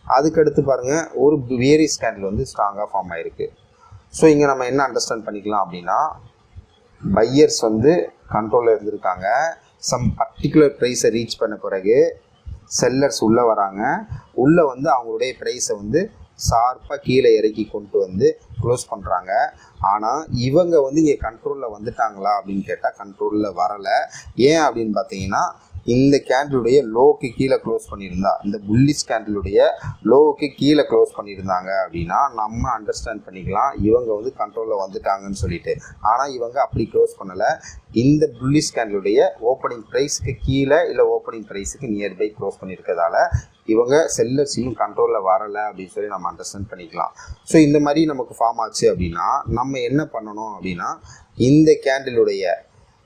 அதுக்கடுத்து பாருங்கள் ஒரு பியரிஷ் கேண்டில் வந்து ஸ்ட்ராங்காக ஃபார்ம் ஆகிருக்கு. ஸோ இங்கே நம்ம என்ன அண்டர்ஸ்டாண்ட் பண்ணிக்கலாம் அப்படின்னா, பையர்ஸ் வந்து கண்ட்ரோலில் இருந்திருக்காங்க. சம் பர்டிகுலர் ப்ரைஸை ரீச் பண்ண பிறகு செல்லர்ஸ் உள்ளே வராங்க. உள்ளே வந்து அவங்களுடைய ப்ரைஸை வந்து ஷார்ப்பாக கீழே இறக்கி கொண்டு வந்து க்ளோஸ் பண்ணுறாங்க. ஆனால் இவங்க வந்து இங்கே கண்ட்ரோலில் வந்துட்டாங்களா அப்படின்னு கேட்டால் கண்ட்ரோலில் வரலை. ஏன் அப்படின்னு பார்த்தீங்கன்னா, இந்த கேண்டிலுடைய லோவுக்கு கீழே க்ளோஸ் பண்ணியிருந்தா, இந்த புல்லிஷ் கேண்டிலுடைய லோவுக்கு கீழே க்ளோஸ் பண்ணியிருந்தாங்க அப்படின்னா நம்ம அண்டர்ஸ்டாண்ட் பண்ணிக்கலாம் இவங்க வந்து கண்ட்ரோலில் வந்துட்டாங்கன்னு சொல்லிட்டு. ஆனால் இவங்க அப்படி க்ளோஸ் பண்ணலை. இந்த புல்லிஷ் கேண்டிலுடைய ஓப்பனிங் ப்ரைஸுக்கு கீழே இல்லை ஓப்பனிங் ப்ரைஸுக்கு நியர்பை க்ளோஸ் பண்ணியிருக்கிறதால இவங்க செல்லர்ஸ் இன்னும் கண்ட்ரோலில் வரலை அப்படின்னு சொல்லி நம்ம அண்டர்ஸ்டாண்ட் பண்ணிக்கலாம். ஸோ இந்த மாதிரி நமக்கு ஃபார்ம் ஆச்சு அப்படின்னா நம்ம என்ன பண்ணணும் அப்படின்னா, இந்த கேண்டிலுடைய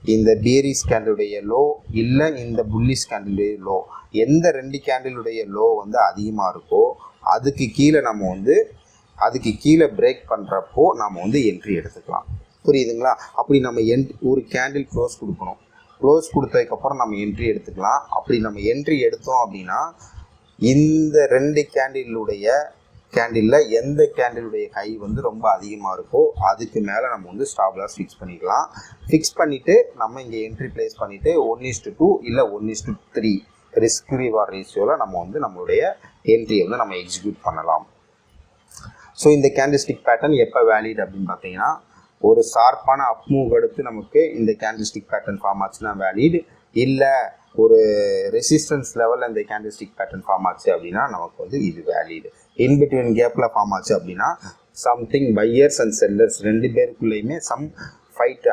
இந்த பியரிஷ் கேண்டிலுடைய லோ இல்லை இந்த புல்லிஷ் கேண்டிலுடைய லோ, எந்த 2 கேண்டிலுடைய லோ வந்து அதிகமாக இருக்கோ அதுக்கு கீழே நம்ம வந்து அதுக்கு கீழே பிரேக் பண்ணுறப்போ நம்ம வந்து என்ட்ரி எடுத்துக்கலாம். புரியுதுங்களா? அப்படி நம்ம ஒரு கேண்டில் க்ளோஸ் கொடுக்கணும். க்ளோஸ் கொடுத்ததுக்கப்புறம் நம்ம என்ட்ரி எடுத்துக்கலாம். அப்படி நம்ம என்ட்ரி எடுத்தோம் அப்படின்னா இந்த 2 கேண்டிலில் எந்த கேண்டிலுடைய ஹை வந்து ரொம்ப அதிகமாக இருக்கோ அதுக்கு மேலே நம்ம வந்து ஸ்டாப் லாஸ் ஃபிக்ஸ் பண்ணிக்கலாம். ஃபிக்ஸ் பண்ணிவிட்டு நம்ம இங்கே என்ட்ரி ப்ளேஸ் பண்ணிவிட்டு 1:2 இல்லை 1:3 ரிஸ்க் ரிவார்ட் ரேஷியோவில் நம்ம வந்து நம்மளுடைய என்ட்ரியை வந்து நம்ம எக்ஸிக்யூட் பண்ணலாம். ஸோ இந்த கேண்டில்ஸ்டிக் பேட்டர்ன் எப்போ வேலிட் அப்படின்னு பார்த்தீங்கன்னா, ஒரு ஷார்ப்பான அப் மூவ் அடுத்து நமக்கு இந்த கேண்டில்ஸ்டிக் பேட்டர்ன் ஃபார்ம் ஆச்சுன்னா வேலிட், இல்லை ஒரு ரெசிஸ்டன்ஸ் லெவலில் இந்த கேண்டில்ஸ்டிக் பேட்டர்ன் ஃபார்ம் ஆச்சு அப்படின்னா நமக்கு வந்து இது வேலிட். இன்பிட்வீன் கேப்பில் ஃபார்ம் ஆச்சு அப்படின்னா சம்திங் பையர்ஸ் அண்ட் செல்லர்ஸ் ரெண்டு பேருக்குள்ளேயுமே ஃபைட்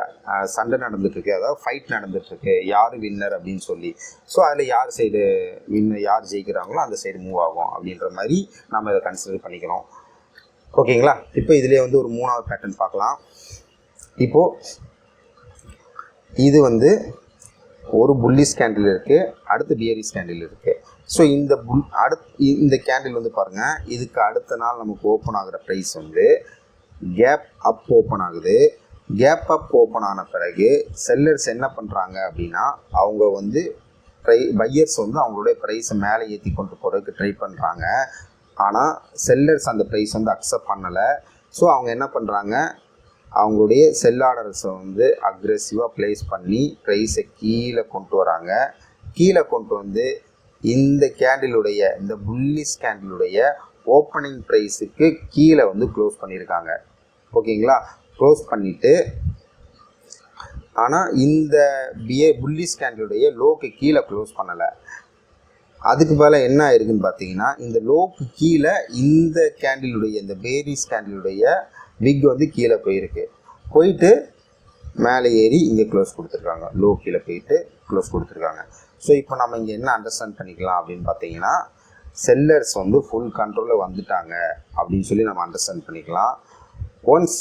சண்டை நடந்துட்டுருக்கு, அதாவது ஃபைட் நடந்துட்டுருக்கு, யார் வின்னர் அப்படின்னு சொல்லி. ஸோ அதில் யார் சைடு வின்னர், யார் ஜெயிக்கிறாங்களோ அந்த சைடு மூவ் ஆகும் அப்படின்ற மாதிரி நம்ம இதை கன்சிடர் பண்ணிக்கிறோம். ஓகேங்களா? இப்போ இதிலே வந்து ஒரு மூணாவது பேட்டர்ன் பார்க்கலாம். இப்போது இது வந்து ஒரு புல்லிஷ் கேண்டில் இருக்குது, அடுத்து பியரிஷ் கேண்டில் இருக்குது. ஸோ இந்த கேண்டில் வந்து பாருங்கள், இதுக்கு அடுத்த நாள் நமக்கு ஓப்பன் ஆகிற ப்ரைஸ் வந்து கேப் அப் ஓப்பன் ஆகுது. கேப் அப் ஓப்பன் ஆன பிறகு செல்லர்ஸ் என்ன பண்ணுறாங்க அப்படின்னா, அவங்க வந்து பையர்ஸ் வந்து அவங்களுடைய ப்ரைஸை மேலே ஏற்றி கொண்டு போகிறதுக்கு ட்ரை பண்ணுறாங்க. ஆனால் செல்லர்ஸ் அந்த ப்ரைஸ் வந்து அக்செப்ட் பண்ணலை. ஸோ அவங்க என்ன பண்ணுறாங்க, அவங்களுடைய செல் ஆர்டர்ஸை வந்து அக்ரெசிவாக ப்ளேஸ் பண்ணி ப்ரைஸை கீழே கொண்டு வராங்க. கீழே கொண்டு வந்து இந்த கேண்டிலுடைய, இந்த புல்லிஷ் கேண்டிலுடைய ஓப்பனிங் ப்ரைஸுக்கு கீழே வந்து க்ளோஸ் பண்ணியிருக்காங்க. ஓகேங்களா? க்ளோஸ் பண்ணிவிட்டு, ஆனால் இந்த புல்லிஷ் கேண்டிலுடைய லோக்கு கீழே க்ளோஸ் பண்ணலை. அதுக்கு மேலே என்ன ஆயிருக்குன்னு பார்த்தீங்கன்னா, இந்த லோக்கு கீழே இந்த கேண்டிலுடைய, இந்த பேரிஷ் கேண்டிலுடைய விக் வந்து கீழே போயிட்டு மேலே ஏறி இங்கே க்ளோஸ் கொடுத்துருக்காங்க. லோ கீழே போயிட்டு க்ளோஸ் கொடுத்துருக்காங்க. ஸோ இப்போ நம்ம இங்கே என்ன அண்டர்ஸ்டாண்ட் பண்ணிக்கலாம் அப்படின்னு பார்த்தீங்கன்னா, செல்லர்ஸ் வந்து ஃபுல் கண்ட்ரோலில் வந்துட்டாங்க அப்படின்னு சொல்லி நம்ம அண்டர்ஸ்டாண்ட் பண்ணிக்கலாம். ஒன்ஸ்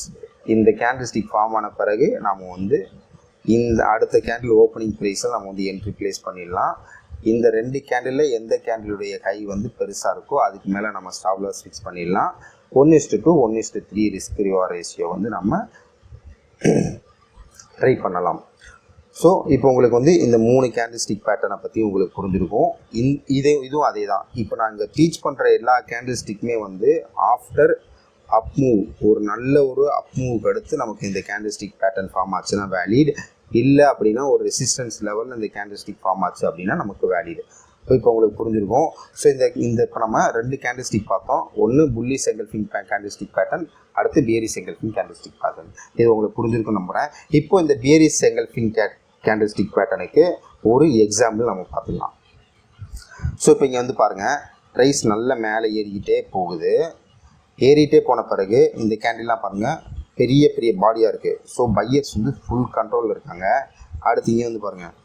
இந்த கேண்டில்ஸ்டிக் ஃபார்ம் ஆன பிறகு நம்ம வந்து இந்த அடுத்த கேண்டில் ஓப்பனிங் ப்ரைஸில் நம்ம வந்து என்ட்ரி ப்ளேஸ் பண்ணிடலாம். இந்த ரெண்டு கேண்டிலில் எந்த கேண்டிலுடைய கை வந்து பெருசாக இருக்கோ அதுக்கு மேலே நம்ம ஸ்டாப் லாஸ் ஃபிக்ஸ் பண்ணிடலாம். 1:2 1:3 ரிஸ்க் ரிவார்ட் ரேஷியோ வந்து நம்ம ட்ரை பண்ணலாம். ஸோ இப்போ உங்களுக்கு வந்து இந்த 3 கேண்டில்ஸ்டிக் பேட்டர்னை பற்றி உங்களுக்கு புரிஞ்சிருக்கும். இதுவும் அதே தான். இப்போ நாங்கள் டீச் பண்ணுற எல்லா கேண்டில்ஸ்டிக்குமே வந்து ஆஃப்டர் அப் மூவ், ஒரு நல்ல ஒரு அப் மூவுக்கு அடுத்து நமக்கு இந்த கேண்டில்ஸ்டிக் பேட்டர்ன் ஃபார்ம் ஆச்சுன்னா வேலிட், இல்லை அப்படின்னா ஒரு ரெசிஸ்டன்ஸ் லெவலில் இந்த கேண்டில்ஸ்டிக் ஃபார்ம் ஆச்சு அப்படின்னா நமக்கு வேலிட். இப்போ உங்களுக்கு புரிஞ்சிருக்கும். ஸோ இப்போ நம்ம 2 கேண்டில்ஸ்டிக் பார்த்தோம். ஒன்று புல்லிஷ் எங்கல்ஃபிங் கேண்டில்ஸ்டிக் பேட்டர்ன், அடுத்து பியரிஷ் எங்கல்ஃபிங் கேண்டில்ஸ்டிக் பேட்டர்ன். இது உங்களுக்கு புரிஞ்சிருக்கும் நம்புகிறேன். இப்போ இந்த பியரிஷ் எங்கல்ஃபிங் கேண்டில்ஸ்டிக் பேட்டர்னுக்கு ஒரு எக்ஸாம்பிள் நம்ம பார்த்துக்கலாம். ஸோ இப்போ இங்கே வந்து பாருங்கள், ப்ரைஸ் நல்ல மேலே ஏறிக்கிட்டே போகுது. ஏறிட்டே போன பிறகு இந்த கேண்டில்லாம் பாருங்கள் பெரிய பெரிய பாடியாக இருக்குது. ஸோ பையர்ஸ் வந்து ஃபுல் கண்ட்ரோலில் இருக்காங்க. அடுத்து இங்கே வந்து பாருங்கள்,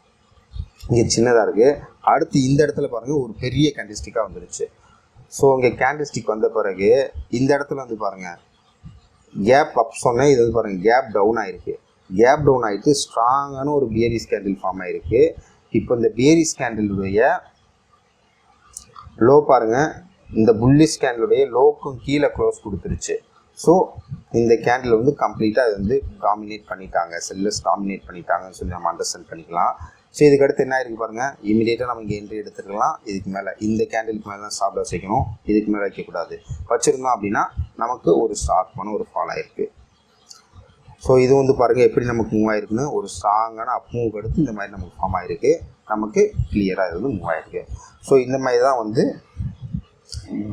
இங்கே சின்னதாக இருக்குது. அடுத்து இந்த இடத்துல பாருங்கள் ஒரு பெரிய கேண்டில்ஸ்டிக்காக வந்துடுச்சு. ஸோ இங்கே கேண்டில்ஸ்டிக் வந்த பிறகு இந்த இடத்துல வந்து பாருங்கள் கேப் அப் சொன்னேன், இது வந்து பாருங்கள் கேப் டவுன் ஆகிருக்கு. கேப் டவுன் ஆகிட்டு ஸ்ட்ராங்கான ஒரு பியரிஷ் கேண்டில் ஃபார்ம் ஆகிருக்கு. இப்போ இந்த பியரிஷ் கேண்டிலுடைய லோ பாருங்கள், இந்த புல்லிஷ் கேண்டிலுடைய லோக்கும் கீழே க்ளோஸ் கொடுத்துருச்சு. ஸோ இந்த கேண்டில் வந்து கம்ப்ளீட்டாக அது வந்து டாமினேட் பண்ணிட்டாங்க, செல்லர்ஸ் டாமினேட் பண்ணிட்டாங்கன்னு சொல்லி நம்ம அண்டர்ஸ்டாண்ட் பண்ணிக்கலாம். ஸோ இதுக்கடுத்து என்ன இருக்குது பாருங்கள், இமீடியட்டாக நம்ம இங்கே என்ட்ரி எடுத்துக்கலாம். இதுக்கு மேலே இந்த கேண்டிலுக்கு மேலே தான் ஸ்டாப் லாஸ் வைக்கணும், இதுக்கு மேலே வைக்கக்கூடாது. வச்சுருந்தோம் அப்படின்னா நமக்கு ஒரு ஷார்ப்பான ஒரு ஃபால் ஆகிருக்கு. ஸோ இது வந்து பாருங்கள் எப்படி நமக்கு மூவ் ஆகிருக்குன்னு, ஒரு ஸ்ட்ராங்கான அப் மூவ் எடுத்து இந்த மாதிரி நமக்கு ஃபார்ம் ஆகிருக்கு. நமக்கு கிளியராக இது வந்து மூவ் ஆகிருக்கு. ஸோ இந்த மாதிரி தான் வந்து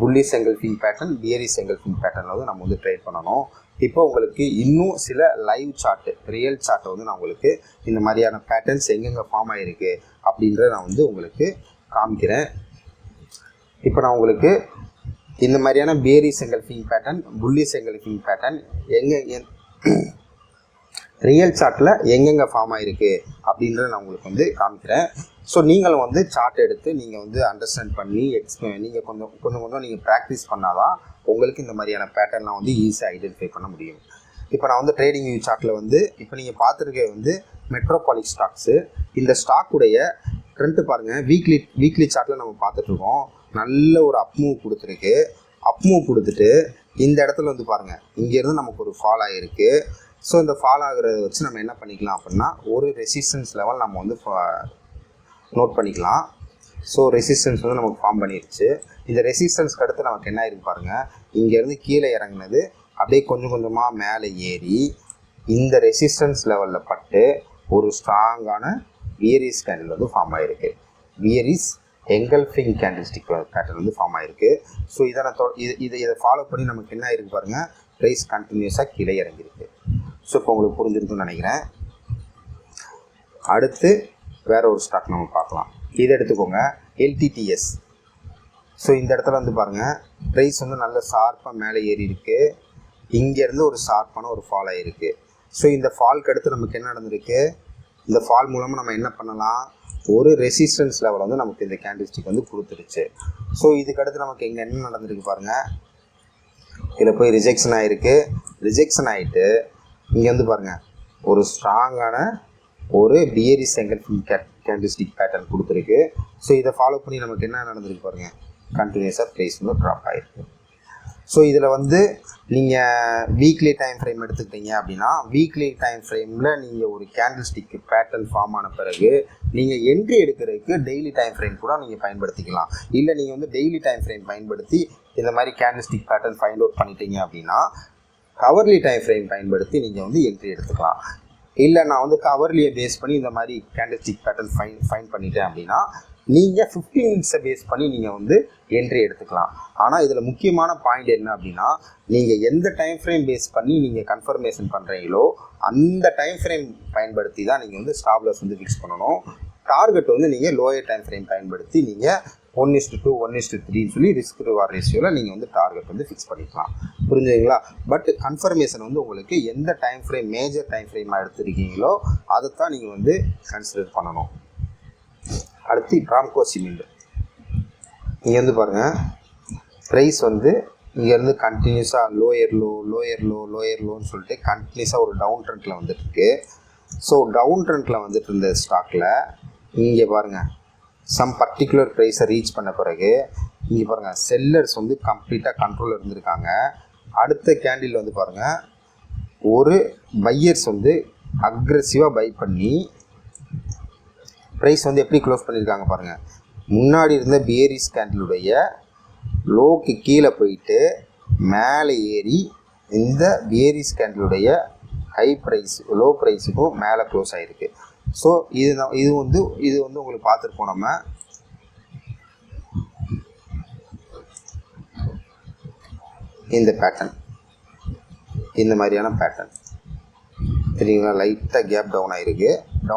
bullish engulfing pattern, bearish engulfing பேட்டர்னில் வந்து நம்ம வந்து ட்ரேட் பண்ணணும். இப்போ உங்களுக்கு இன்னும் சில லைவ் சார்ட்டு, ரியல் சார்ட்டை வந்து நான் உங்களுக்கு இந்த மாதிரியான பேட்டர்ன்ஸ் எங்கெங்கே ஃபார்ம் ஆகிருக்கு அப்படின்றத நான் வந்து உங்களுக்கு காமிக்கிறேன். இப்போ நான் உங்களுக்கு இந்த மாதிரியான bearish engulfing pattern, bullish engulfing pattern real சார்ட்டில் எங்கெங்கே ஃபார்ம் ஆகிருக்கு அப்படின்றத நான் உங்களுக்கு வந்து காமிக்கிறேன். ஸோ நீங்களும் வந்து சார்ட் எடுத்து நீங்கள் வந்து அண்டர்ஸ்டாண்ட் பண்ணி நீங்கள் கொஞ்சம் நீங்கள் ப்ராக்டிஸ் பண்ணால் தான் உங்களுக்கு இந்த மாதிரியான பேட்டர்ன்லாம் வந்து ஈஸியாக ஐடென்டிஃபை பண்ண முடியும். இப்போ நான் வந்து ட்ரேடிங் வியூ சார்ட்டில் வந்து இப்போ நீங்கள் பார்த்துருக்க வந்து மெட்ரோபாலிஸ் ஸ்டாக்ஸு. இந்த ஸ்டாக்குடைய ட்ரெண்ட் பாருங்கள், வீக்லி சார்ட்டில் நம்ம பார்த்துட்ருக்கோம். நல்ல ஒரு அப் மூவ் கொடுத்துருக்கு. அப் மூவ் கொடுத்துட்டு இந்த இடத்துல வந்து பாருங்கள், இங்கேருந்து நமக்கு ஒரு ஃபால் ஆகிருக்கு. ஸோ இந்த ஃபால் ஆகிறத வச்சு நம்ம என்ன பண்ணிக்கலாம் அப்படின்னா, ஒரு ரெசிஸ்டன்ஸ் லெவல் நம்ம வந்து நோட் பண்ணிக்கலாம். ஸோ ரெசிஸ்டன்ஸ் வந்து நமக்கு ஃபார்ம் பண்ணிடுச்சு. இந்த ரெசிஸ்டன்ஸ்க்கு அடுத்து நமக்கு என்ன ஆயிருக்கு பாருங்கள், இங்கேருந்து கீழே இறங்குனது அப்படியே கொஞ்சம் கொஞ்சமாக மேலே ஏறி இந்த ரெசிஸ்டன்ஸ் லெவலில் பட்டு ஒரு ஸ்ட்ராங்கான பியரிஷ் கேண்டில் வந்து ஃபார்ம் ஆகிருக்கு. பியரிஷ் எங்கல்ஃபிங் கேண்டில்ஸ்டிக் பேட்டர்ன் வந்து ஃபார்ம் ஆகிருக்கு. ஸோ இதை ஃபாலோ பண்ணி நமக்கு என்ன ஆயிருக்கு பாருங்கள், ப்ரைஸ் கண்டினியூஸாக கீழே இறங்கியிருக்கு. ஸோ இப்போ உங்களுக்கு புரிஞ்சிருக்குன்னு நினைக்கிறேன். அடுத்து வேறு ஒரு ஸ்டாக் நம்ம பார்க்கலாம். இதை எடுத்துக்கோங்க, எல்டிடிஎஸ். ஸோ இந்த இடத்துல வந்து பாருங்கள், ப்ரைஸ் வந்து நல்ல ஷார்ப்பாக மேலே ஏறி இருக்குது. இங்கேருந்து ஒரு ஷார்ப்பான ஒரு ஃபால் ஆகிருக்கு. ஸோ இந்த ஃபால்க்கு அடுத்து நமக்கு என்ன நடந்திருக்கு, இந்த ஃபால் மூலமாக நம்ம என்ன பண்ணலாம், ஒரு ரெசிஸ்டன்ஸ் லெவல் வந்து நமக்கு இந்த கேண்டில்ஸ்டிக் வந்து கொடுத்துருச்சு. ஸோ இதுக்கடுத்து நமக்கு இங்கே என்ன நடந்திருக்கு பாருங்கள், இதில் போய் ரிஜெக்ஷன் ஆகிருக்கு. ரிஜெக்ஷன் ஆகிட்டு இங்கே வந்து பாருங்கள் ஒரு ஸ்ட்ராங்கான ஒரு பியரிஷ் எங்கல்ஃபிங் கேண்டில்ஸ்டிக் பேட்டர்ன் கொடுத்துருக்கு. ஸோ இதை ஃபாலோ பண்ணி நமக்கு என்ன நடந்திருக்கு பாருங்கள், கண்டினியூஸாக ப்ரைஸ் வந்து ட்ராப் ஆகிருக்கு. ஸோ இதில் வந்து நீங்கள் வீக்லி டைம் ஃப்ரேம் எடுத்துக்கிட்டீங்க அப்படின்னா, வீக்லி டைம் ஃப்ரேமில் நீங்கள் ஒரு கேண்டில்ஸ்டிக் பேட்டர்ன் ஃபார்ம் ஆன பிறகு நீங்கள் என்ட்ரி எடுக்கிறதுக்கு டெய்லி டைம் ஃப்ரேம் கூட நீங்கள் பயன்படுத்திக்கலாம். இல்லை நீங்கள் வந்து டெய்லி டைம் ஃப்ரேம் பயன்படுத்தி இந்த மாதிரி கேண்டில்ஸ்டிக் பேட்டர்ன் ஃபைண்ட் அவுட் பண்ணிட்டீங்க அப்படின்னா, ஹவர்லி டைம் ஃப்ரேம் பயன்படுத்தி நீங்கள் வந்து என்ட்ரி எடுத்துக்கலாம். இல்லை நான் வந்து ஹவர்லியை பேஸ் பண்ணி இந்த மாதிரி கேண்டில்ஸ்டிக் பேட்டர்ன் ஃபைண்ட் பண்ணிட்டேன் அப்படின்னா, நீங்கள் 15 மினிட்ஸை பேஸ் பண்ணி நீங்கள் வந்து என்ட்ரி எடுத்துக்கலாம். ஆனால் இதில் முக்கியமான பாயிண்ட் என்ன அப்படின்னா, நீங்கள் எந்த டைம் ஃப்ரேம் பேஸ் பண்ணி நீங்கள் கன்ஃபர்மேஷன் பண்ணுறீங்களோ அந்த டைம் ஃப்ரேம் பயன்படுத்தி தான் நீங்கள் வந்து ஸ்டாப் லாஸ் வந்து ஃபிக்ஸ் பண்ணணும். டார்கெட் வந்து நீங்கள் லோயர் டைம் ஃப்ரேம் பயன்படுத்தி நீங்கள் 1:2 1:3 சொல்லி ரிஸ்க் ரிவார்ட் ரேஷியோவில் நீங்கள் வந்து டார்கெட் வந்து ஃபிக்ஸ் பண்ணிக்கலாம். புரிஞ்சுங்களா? பட் கன்ஃபர்மேஷன் வந்து உங்களுக்கு எந்த டைம் ஃப்ரேம் மேஜர் டைம் ஃப்ரேமாக எடுத்துருக்கீங்களோ அதைத்தான் நீங்கள் வந்து கன்சிடர் பண்ணணும். அடுத்து ட்ராம்கோ சிமெண்ட். இங்கே வந்து பாருங்கள், ப்ரைஸ் வந்து இங்கேருந்து கண்டினியூஸாக லோயர் லோன்னு சொல்லிட்டு கண்டினியூஸாக ஒரு டவுன் ட்ரெண்டில் வந்துட்டுருக்கு. ஸோ டவுன் ட்ரெண்டில் வந்துட்டு இருந்த ஸ்டாக்கில் இங்கே பாருங்கள், சம் பர்டிகுலர் ப்ரைஸை ரீச் பண்ண பிறகு இங்கே பாருங்கள் செல்லர்ஸ் வந்து கம்ப்ளீட்டாக கண்ட்ரோலில் இருந்திருக்காங்க. அடுத்த கேண்டில் வந்து பாருங்கள், ஒரு பையர்ஸ் வந்து அக்ரெசிவாக பை பண்ணி ப்ரைஸ் வந்து எப்படி க்ளோஸ் பண்ணியிருக்காங்க பாருங்கள், முன்னாடி இருந்த பியரிஷ் கேண்டிலுடைய லோக்கு கீழே போயிட்டு மேலே ஏறி இந்த பியரிஷ் கேண்டிலுடைய ஹை ப்ரைஸ் லோ ப்ரைஸுக்கும் மேலே க்ளோஸ் ஆகிருக்கு. ஸோ இது வந்து உங்களுக்கு பார்த்துருப்போம் நம்ம. இந்த பேட்டர்ன் இந்த மாதிரியான பேட்டர்ன் சரிங்களா, லைட்டாக கேப் டவுன்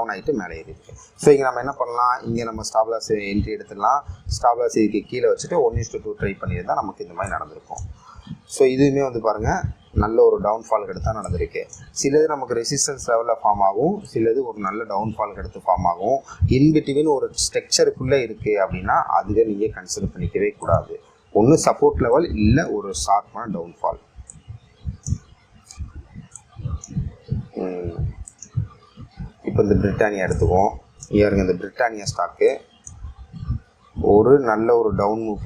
ஆகிட்டு மேலே ஏறிருக்கு. ஸோ இங்கே நம்ம என்ன பண்ணலாம், இங்கே நம்ம ஸ்டாப் லாஸ் என்ட்ரி எடுத்துடலாம். ஸ்டாப் லாஸ் இதுக்கு கீழே வச்சுட்டு 1:2 ட்ரை பண்ணியிருந்தால் நமக்கு இந்த மாதிரி நடந்திருக்கும். ஸோ இதுவுமே வந்து பாருங்கள் நல்ல ஒரு டவுன்ஃபாலுக்கு எடுத்து தான் நடந்திருக்கு. சிலது நமக்கு ரெசிஸ்டன்ஸ் லெவலில் ஃபார்ம் ஆகும், சிலது ஒரு நல்ல டவுன்ஃபாலுக்கு எடுத்து ஃபார்ம் ஆகும். இன்பிட்வீன் ஒரு ஸ்ட்ரக்சருக்குள்ளே இருக்குது அப்படின்னா அதுவே நீங்கள் கன்சிடர் பண்ணிக்கவே கூடாது. ஒன்று சப்போர்ட் லெவல், இல்லை ஒரு ஷார்ப்பான டவுன்ஃபால். இப்போ இந்த பிரிட்டானியா எடுத்துக்குவோம். இங்கே இந்த பிரிட்டானியா ஸ்டாக்கு ஒரு நல்ல ஒரு டவுன் மூவ்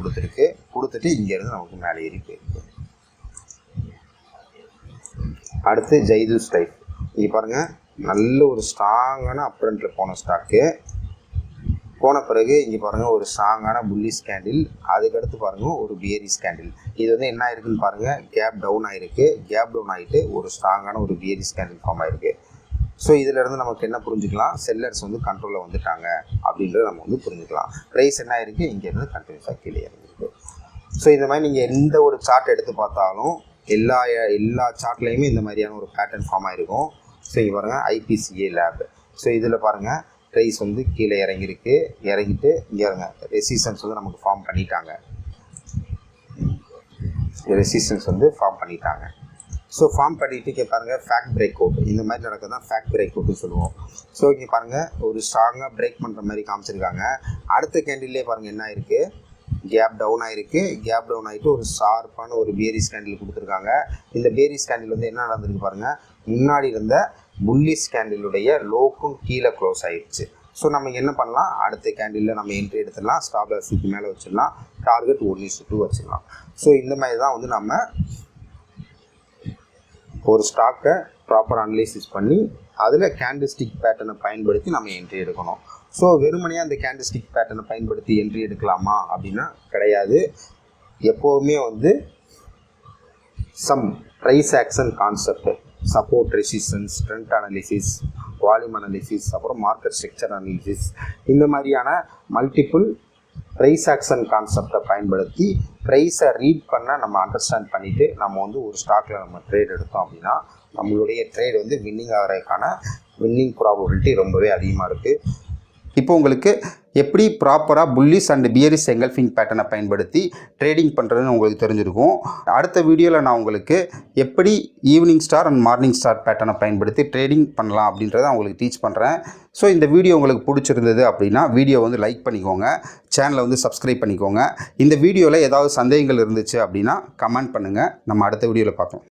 கொடுத்துட்டு இங்கேருந்து நமக்கு மேலே ஏறி போயிருக்கு. அடுத்து ஜெய்தூஸ் லைஃப். இங்கே பாருங்கள் நல்ல ஒரு ஸ்ட்ராங்கான அப்ரண்டில் போன ஸ்டாக்கு. போன பிறகு இங்கே பாருங்கள் ஒரு ஸ்ட்ராங்கான புல்லிஷ் கேண்டில், அதுக்கடுத்து பாருங்கள் ஒரு பியரிஷ் கேண்டில். இது வந்து என்ன ஆயிருக்குன்னு பாருங்கள், கேப் டவுன் ஆகிருக்கு. கேப் டவுன் ஆகிட்டு ஒரு ஸ்ட்ராங்கான ஒரு பியரிஷ் கேண்டில் ஃபார்ம் ஆகிருக்கு. ஸோ இதிலேருந்து நமக்கு என்ன புரிஞ்சுக்கலாம், செல்லர்ஸ் வந்து கண்ட்ரோலில் வந்துட்டாங்க அப்படின்றத நம்ம வந்து புரிஞ்சுக்கலாம். ப்ரைஸ் என்ன ஆயிருக்கு, இங்கேருந்து கண்டினியூஸாக கீழே இறங்கிருக்கு. ஸோ இந்த மாதிரி நீங்கள் எந்த ஒரு சார்ட் எடுத்து பார்த்தாலும் எல்லா சார்ட்லேயுமே இந்த மாதிரியான ஒரு பேட்டர்ன் ஃபார்ம் ஆகிருக்கும். ஸோ இங்கே பாருங்கள் ஐபிசிஏ லேப். ஸோ இதில் பாருங்கள் ப்ரைஸ் வந்து கீழே இறங்கிட்டு இங்கே இருங்க ரெசிஸ்டன்ஸ் வந்து நமக்கு ஃபார்ம் பண்ணிட்டாங்க. ரெசிஸ்டன்ஸ் வந்து ஃபார்ம் பண்ணிட்டாங்க. ஸோ ஃபார்ம் பண்ணிட்டு இங்கே பாருங்கள் ஃபேக்ட் பிரேக் அவுட். இந்த மாதிரி நடக்கிறது தான் ஃபேக்ட் பிரேக் அவுட்னு சொல்லுவோம். ஸோ இங்கே பாருங்கள் ஒரு ஸ்ட்ராங்காக பிரேக் பண்ணுற மாதிரி காமிச்சிருக்காங்க. அடுத்த கேண்டில்லே பாருங்கள் என்ன ஆயிருக்கு, கேப் டவுன் ஆகிருக்கு. கேப் டவுன் ஆகிட்டு ஒரு ஷார்ப்பான ஒரு பியரிஷ் கேண்டில் கொடுத்துருக்காங்க. இந்த பியரிஷ் கேண்டில் வந்து என்ன நடந்திருக்கு பாருங்கள், முன்னாடி இருந்த புல்லிஷ் கேண்டிலுடைய லோக்கும் கீழே க்ளோஸ் ஆகிடுச்சு. ஸோ நம்ம என்ன பண்ணலாம், அடுத்த கேண்டிலில் நம்ம என்ட்ரி எடுத்துடலாம். ஸ்டாப் லாஸுக்கு மேலே வச்சிடலாம். டார்கெட் 1:2 வச்சிடலாம். ஸோ இந்த மாதிரி தான் வந்து நம்ம ஒரு ஸ்டாக்கை ப்ராப்பர் அனலைசிஸ் பண்ணி அதில் கேண்டில்ஸ்டிக் பேட்டர்னை பயன்படுத்தி நம்ம என்ட்ரி எடுக்கணும். ஸோ வெறுமனையாக அந்த கேண்டில்ஸ்டிக் பேட்டர்னை பயன்படுத்தி என்ட்ரி எடுக்கலாமா அப்படின்னா கிடையாது. எப்போவுமே வந்து some price action concept, support, resistance, trend analysis, volume analysis, அப்புறம் மார்க்கெட் ஸ்ட்ரக்சர் அனாலிசிஸ், இந்த மாதிரியான மல்டிபிள் ப்ரைஸ் ஆக்ஷன் கான்செப்டை பயன்படுத்தி ப்ரைஸை ரீட் பண்ண நம்ம அண்டர்ஸ்டாண்ட் பண்ணிவிட்டு நம்ம வந்து ஒரு ஸ்டாக்கில் நம்ம ட்ரேட் எடுத்தோம் அப்படின்னா நம்மளுடைய ட்ரேட் வந்து வின்னிங் ஆகிறதுக்கான வின்னிங் ப்ராபபிலிட்டி ரொம்பவே அதிகமாக இருக்குது. இப்போ உங்களுக்கு எப்படி ப்ராப்பராக புல்லிஷ் அண்ட் பியரிஷ் எங்கல்ஃபிங் பேட்டர்னை பயன்படுத்தி ட்ரேடிங் பண்ணுறதுன்னு உங்களுக்கு தெரிஞ்சிருக்கும். அடுத்த வீடியோவில் நான் உங்களுக்கு எப்படி evening star and morning star பேட்டர்னை பயன்படுத்தி ட்ரேடிங் பண்ணலாம் அப்படின்றத உங்களுக்கு டீச் பண்ணுறேன். ஸோ இந்த வீடியோ உங்களுக்கு பிடிச்சிருந்தது அப்படின்னா வீடியோ வந்து லைக் பண்ணிக்கோங்க, சேனலை வந்து சப்ஸ்கிரைப் பண்ணிக்கோங்க. இந்த வீடியோவில் ஏதாவது சந்தேகங்கள் இருந்துச்சு அப்படின்னா கமெண்ட் பண்ணுங்கள். நம்ம அடுத்த வீடியோவில் பார்க்கலாம்.